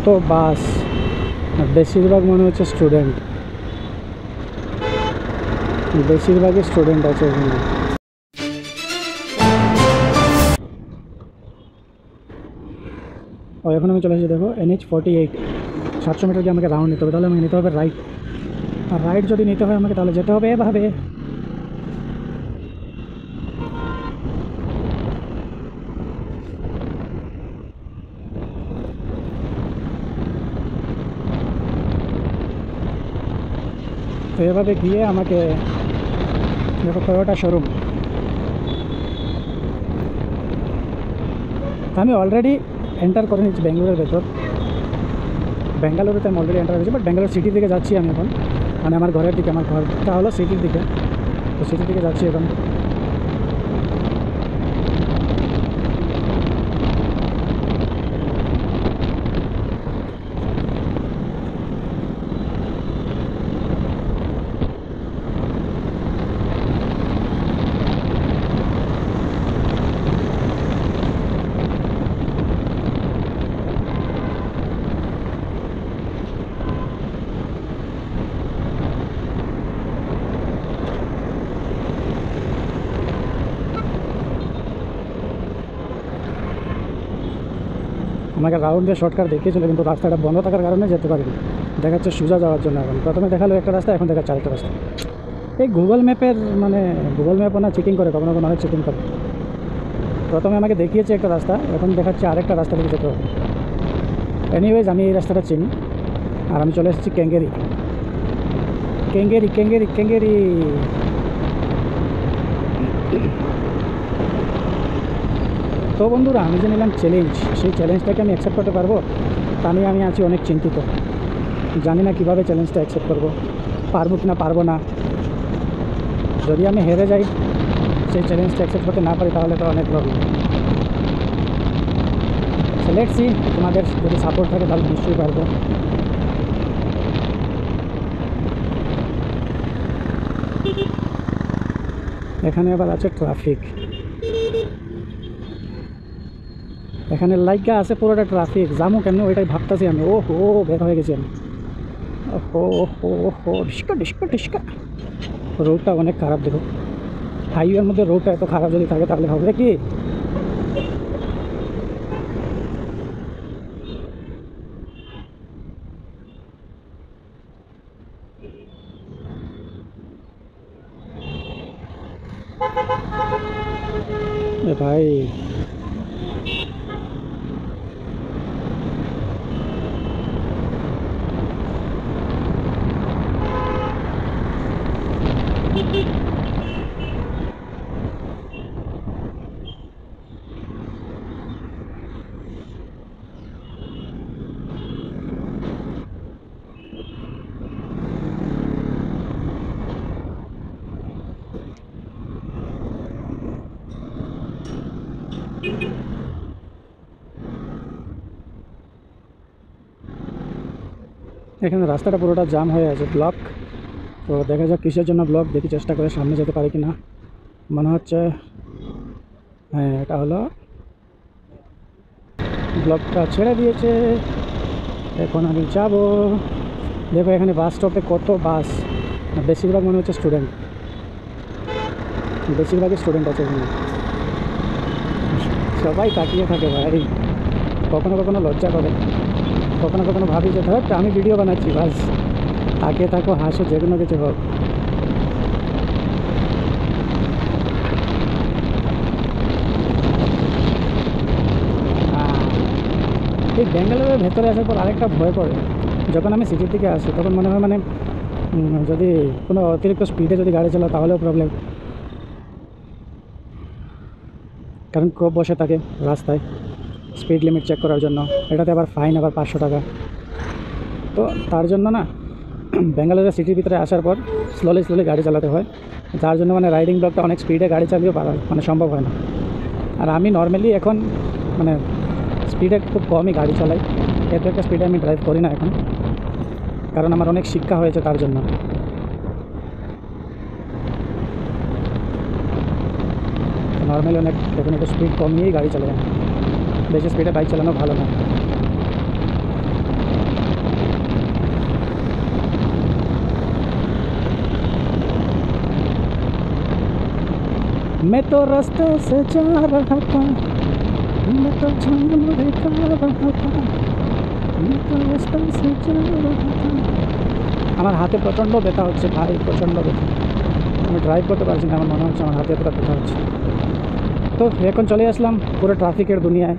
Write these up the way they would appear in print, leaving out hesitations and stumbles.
কত বাস, বেশিরভাগ মনে হচ্ছে স্টুডেন্ট, বেশিরভাগই স্টুডেন্ট আছে এখানে। ও এখন আমি চলে এসেছি, দেখো NH48, 700 মিটার গিয়ে আমাকে রাউন্ড নিতে হবে, তাহলে আমাকে নিতে হবে রাইট। আর রাইট যদি নিতে হয় আমাকে, তাহলে যেতে হবে এভাবে। তো এভাবে গিয়ে আমাকে, দেখো টয়োটা শোরুম, তো আমি অলরেডি এন্টার করে নিচ্ছি ব্যাঙ্গালোরের ভেতর। ব্যাঙ্গালোরেতে আমি অলরেডি এন্টার করেছি, বাট ব্যাঙ্গালোর সিটির দিকে যাচ্ছি আমি এখন, মানে আমার ঘরের দিকে। আমার ঘরটা হলো সিটির দিকে, তো সিটির দিকে যাচ্ছি এখন। আমাকে রাউন্ড দিয়ে শর্টকাট দেখিয়েছিল, কিন্তু রাস্তাটা বন্ধ থাকার কারণে যেতে পারিনি। দেখাচ্ছে সোজা যাওয়ার জন্য। এখন প্রথমে দেখালো একটা রাস্তা, এখন দেখাচ্ছে আরেকটা রাস্তা। এই গুগল ম্যাপের মানে, গুগল ম্যাপও না চেকিং করে, কখনো কখনো অনেক চেকিং করে। প্রথমে আমাকে দেখিয়েছে একটা রাস্তা, এখন দেখাচ্ছে আরেকটা রাস্তা দিকে যেতে হবে। এনিওয়েজ আমি এই রাস্তাটা চিনি, আর আমি চলে এসেছি ক্যাঙ্গেরি। ক্যাঙ্গেরি ক্যাঙ্গেরি ক্যাঙ্গেরি। তো বন্ধুরা, আমি যে নিলাম চ্যালেঞ্জ, সেই চ্যালেঞ্জটাকে আমি অ্যাকসেপ্ট করতে পারবো? তা নিয়ে আমি আছি অনেক চিন্তিত। জানি না কীভাবে চ্যালেঞ্জটা অ্যাকসেপ্ট করবো, পারবো কি না পারবো না। যদি আমি হেরে যাই, সেই চ্যালেঞ্জটা অ্যাকসেপ্ট করতে না পারি, তাহলে তো অনেক প্রবলেম। সো লেটস সি, তোমাদের যদি সাপোর্ট থাকে তাহলে নিশ্চয়ই পারবো। এখানে আবার আছে ট্রাফিক, এখানে লাইগা আছে পুরোটা ট্রাফিক। যামো কেমনি ওইটাই ভাবতেছি আমি। ও হো, বের হয়ে গেছি আমি। ও হো হো, ডিস্কা ডিস্কা ডিস্কা। রোডটা অনেক খারাপ, দেখো হাইওয়ের মধ্যে রোডটা এত খারাপ যদি থাকে তাহলে হবে কি? এ ভাই, এখানে রাস্তাটা পুরোটা জাম হয়ে আছে, ব্লক। তো দেখা যাক কিসের জন্য ব্লক, দেখি চেষ্টা করে সামনে যেতে পারি কি না। মনে হচ্ছে হ্যাঁ, এটা হলো ব্লকটা ছেড়ে দিয়েছে। এখন আমি যাব। দেখো এখানে বাস স্টপে কত বাস, বেশিরভাগ মনে হচ্ছে স্টুডেন্ট, বেশিরভাগই স্টুডেন্ট আছে এখানে। সবাই তাকিয়ে থাকে ভাই, কখনো কখনো লজ্জা করে, কখনো কখনো ভাবি যে ধর আমি ভিডিও বানাচ্ছি, বাস তাকিয়ে থাকো, হাসো, যে কোনো কিছু হোক। এই ব্যাঙ্গালোরের ভেতরে আসার পর আরেকটা ভয় করে, যখন আমি সিটির দিকে আসি তখন মনে হয় মানে যদি কোনো অতিরিক্ত স্পিডে যদি গাড়ি চালাও তাহলেও প্রবলেম, কারণ ক্রপ বসে থাকে রাস্তায় স্পিড লিমিট চেক করার জন্য। এটাতে আবার ফাইন, আবার 500 টাকা। তো তার জন্য না, ব্যাঙ্গালোরের সিটির ভিতরে আসার পর স্লোলি স্লোলি গাড়ি চালাতে হয়, যার জন্য মানে রাইডিং ব্লকটা অনেক স্পিডে গাড়ি চালিয়েও পারা মানে সম্ভব হয় না। আর আমি নর্মালি এখন মানে স্পিডে খুব কমই গাড়ি চালাই, এত একটা স্পিডে আমি ড্রাইভ করি না এখন, কারণ আমার অনেক শিক্ষা হয়েছে তার জন্য। নর্মালি অনেক এখন একটু স্পিড কমিয়েই গাড়ি চালাই, বেশি স্পিডে বাইক চালানো ভালো না। मैं तो रास्ते से जा रहा था, मैं तो झांग देखा रहा था, मैं तो रास्ते से जा रहा था। আমার হাতে প্রচণ্ড ব্যথা হচ্ছে ভাই, প্রচণ্ড ব্যথা। আমি ড্রাইভ করতে পারছি না, আমার মনে হচ্ছে আমার হাতে এতটা ব্যথা হচ্ছে। তো এখন চলে আসলাম পুরো ট্রাফিকের দুনিয়ায়।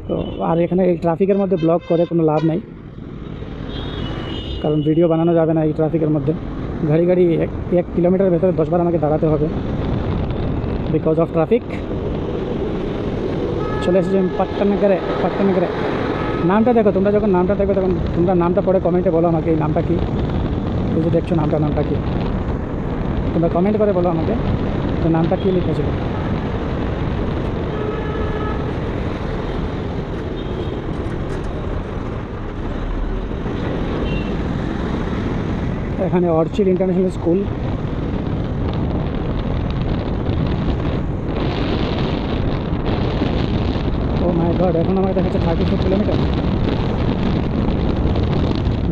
তো আর এখানে এই ট্রাফিকের মধ্যে ব্লগ করে কোনো লাভ নেই, কারণ ভিডিও বানানো যাবে না এই ট্রাফিকের মধ্যে। গাড়ি গাড়ি এক কিলোমিটারের ভেতরে 10 বার আমাকে দাঁড়াতে হবে বিকজ অফ ট্রাফিক। চলে এসেছি আমি পাট্টানগরে। নামটা দেখো, তোমরা যখন নামটা দেখবে তখন তোমরা নামটা পড়ে কমেন্টে বলো আমাকে এই নামটা কী। এই যে দেখছো নামটা কী, তোমরা কমেন্ট করে বলো আমাকে যে নামটা কী লিখেছিল। এখানে অর্চিড ইন্টারন্যাশনাল স্কুল। ও মাই গড, এখন আমার দেখাচ্ছে 34 কিলোমিটার।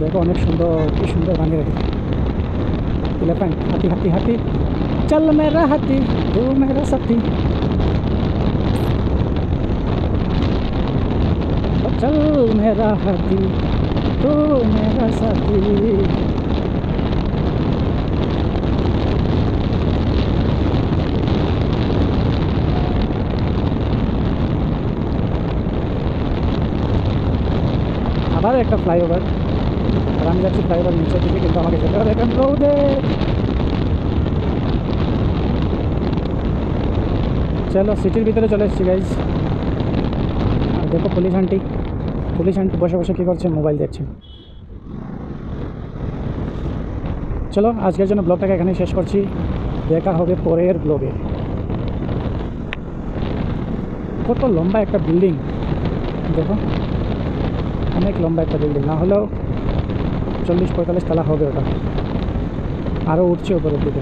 দেখো অনেক সুন্দর, কি সুন্দর বানিয়ে রেখেছে। এলিফ্যান্ট, হাতি হাতি হাতি, চল মেরা হাতি তু মেরা সাথী, চল মেরা হাতি তু মেরা সাথী। আবার একটা ফ্লাইওভার, আর আমি যাচ্ছি ফ্লাইওভার নিচের দিকে, কিন্তু আমাকে যেতে হবে এখন রোদে। চলো সিটির ভিতরে চলে এসেছি গাইজ। আর দেখো পুলিশ আন্টি বসে বসে কী করছে, মোবাইল দেখছে। চলো আজকের জন্য ব্লগটাকে এখানেই শেষ করছি, দেখা হবে পরের ব্লগে। কত লম্বা একটা বিল্ডিং দেখো, অনেক লম্বা একটা বিল্ডিং, না হলেও 40-45 তলা হবে ওটা, আরও উঠছে উপরের দিকে।